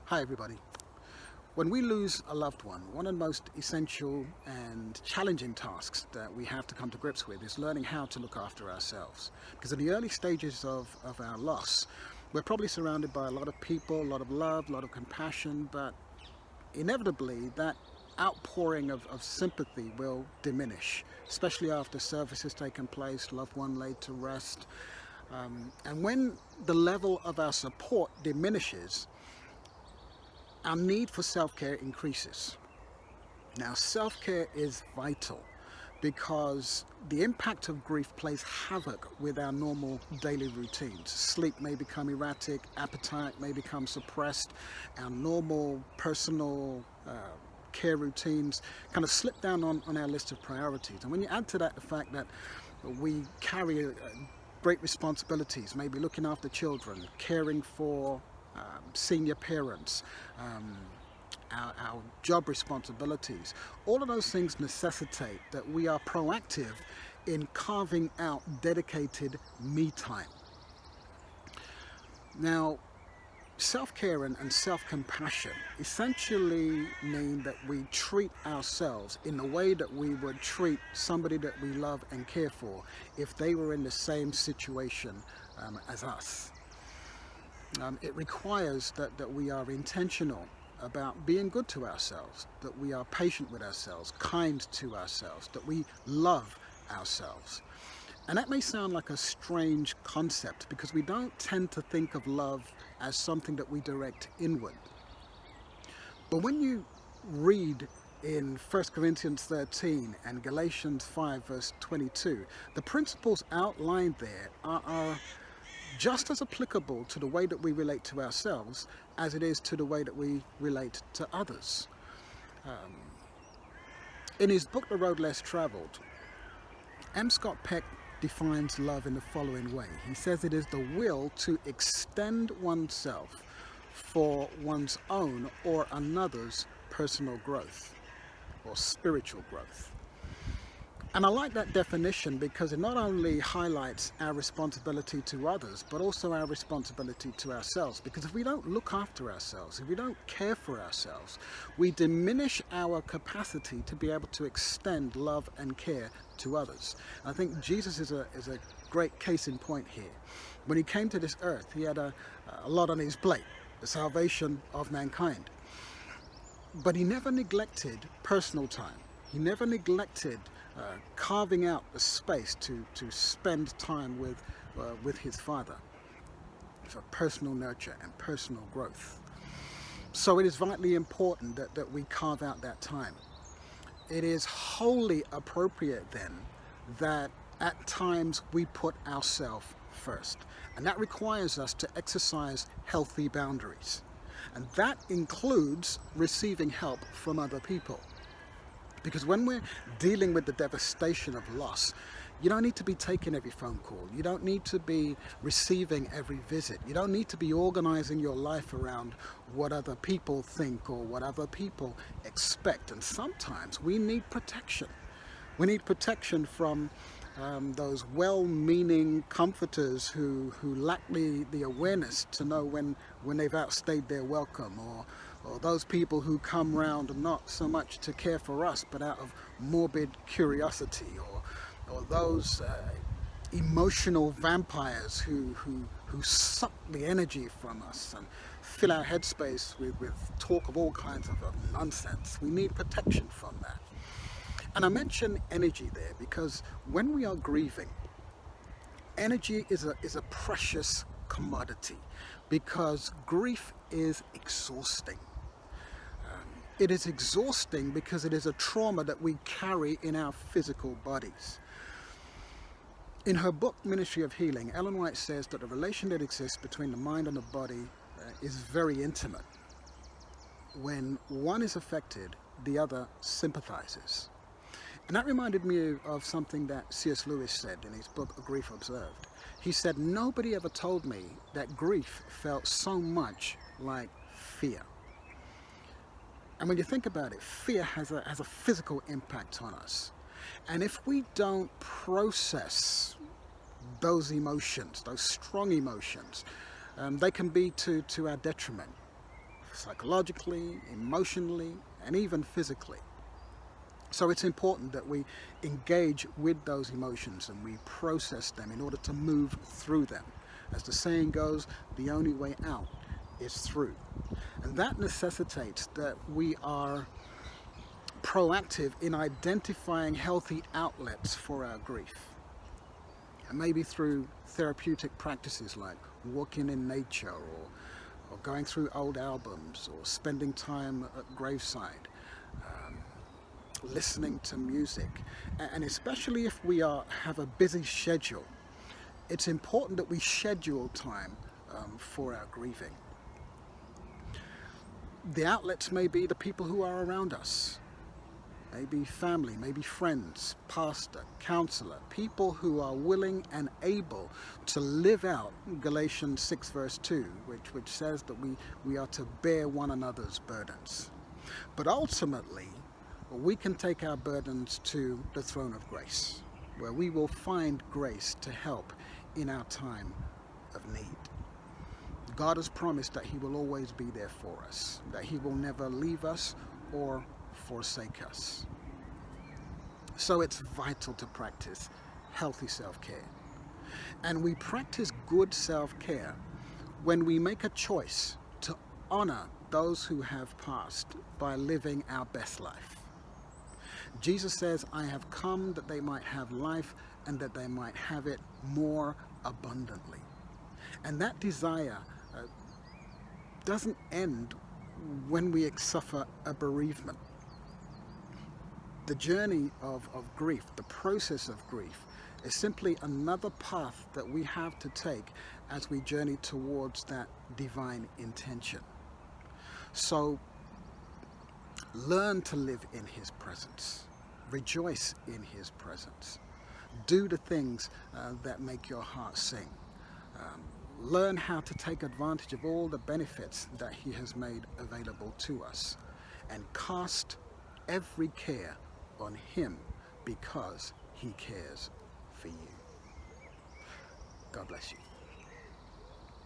Hi everybody. When we lose a loved one, one of the most essential and challenging tasks that we have to come to grips with is learning how to look after ourselves. Because in the early stages of our loss, we're probably surrounded by a lot of people, a lot of love, a lot of compassion, but inevitably that outpouring of sympathy will diminish, especially after service has taken place, loved one laid to rest. And when the level of our support diminishes, our need for self-care increases. Now, self-care is vital because the impact of grief plays havoc with our normal daily routines. Sleep may become erratic, appetite may become suppressed, our normal personal care routines kind of slip down on our list of priorities. And when you add to that the fact that we carry great responsibilities, maybe looking after children, caring for senior parents, our job responsibilities, all of those things necessitate that we are proactive in carving out dedicated me time. Now, self-care and self-compassion essentially mean that we treat ourselves in the way that we would treat somebody that we love and care for if they were in the same situation as us. It requires that we are intentional about being good to ourselves, that we are patient with ourselves, kind to ourselves, that we love ourselves. And that may sound like a strange concept because we don't tend to think of love as something that we direct inward. But when you read in 1 Corinthians 13 and Galatians 5 verse 22, the principles outlined there are just as applicable to the way that we relate to ourselves as it is to the way that we relate to others. In his book, The Road Less Traveled, M. Scott Peck defines love in the following way. He says it is the will to extend oneself for one's own or another's personal growth or spiritual growth. And I like that definition because it not only highlights our responsibility to others, but also our responsibility to ourselves. Because if we don't look after ourselves, if we don't care for ourselves, we diminish our capacity to be able to extend love and care to others. And I think Jesus is a great case in point here. When he came to this earth, he had a lot on his plate, the salvation of mankind. But he never neglected personal time. He never neglected carving out the space to spend time with his Father for personal nurture and personal growth. So it is vitally important that we carve out that time. It is wholly appropriate then that at times we put ourselves first. And that requires us to exercise healthy boundaries. And that includes receiving help from other people. Because when we're dealing with the devastation of loss, you don't need to be taking every phone call. You don't need to be receiving every visit. You don't need to be organizing your life around what other people think or what other people expect. And sometimes we need protection. We need protection from those well-meaning comforters who lack the awareness to know when they've outstayed their welcome, or those people who come round not so much to care for us but out of morbid curiosity, or those emotional vampires who suck the energy from us and fill our headspace with talk of all kinds of nonsense. We need protection from that. And I mention energy there because when we are grieving, energy is a precious commodity because grief is exhausting. It is exhausting because it is a trauma that we carry in our physical bodies. In her book, Ministry of Healing, Ellen White says that the relation that exists between the mind and the body is very intimate. When one is affected, the other sympathizes. And that reminded me of something that C.S. Lewis said in his book, A Grief Observed. He said, nobody ever told me that grief felt so much like fear. And when you think about it, fear has a physical impact on us. And if we don't process those emotions, those strong emotions, they can be to our detriment. psychologically, emotionally, and even physically. So it's important that we engage with those emotions and we process them in order to move through them. As the saying goes, the only way out is through. And that necessitates that we are proactive in identifying healthy outlets for our grief. And maybe through therapeutic practices like walking in nature or going through old albums or spending time at graveside, listening to music. And especially if we have a busy schedule, it's important that we schedule time for our grieving. The outlets may be the people who are around us, maybe family, maybe friends, pastor, counselor, people who are willing and able to live out Galatians 6 verse 2, which says that we are to bear one another's burdens. But ultimately, we can take our burdens to the throne of grace, where we will find grace to help in our time of need. God has promised that he will always be there for us, that he will never leave us or forsake us. So it's vital to practice healthy self-care. And we practice good self-care when we make a choice to honor those who have passed by living our best life. Jesus says, I have come that they might have life and that they might have it more abundantly. And that desire doesn't end when we suffer a bereavement. The journey of grief, the process of grief, is simply another path that we have to take as we journey towards that divine intention. So learn to live in his presence. Rejoice in his presence. Do the things that make your heart sing. Learn how to take advantage of all the benefits that he has made available to us. And cast every care on him because he cares for you. God bless you.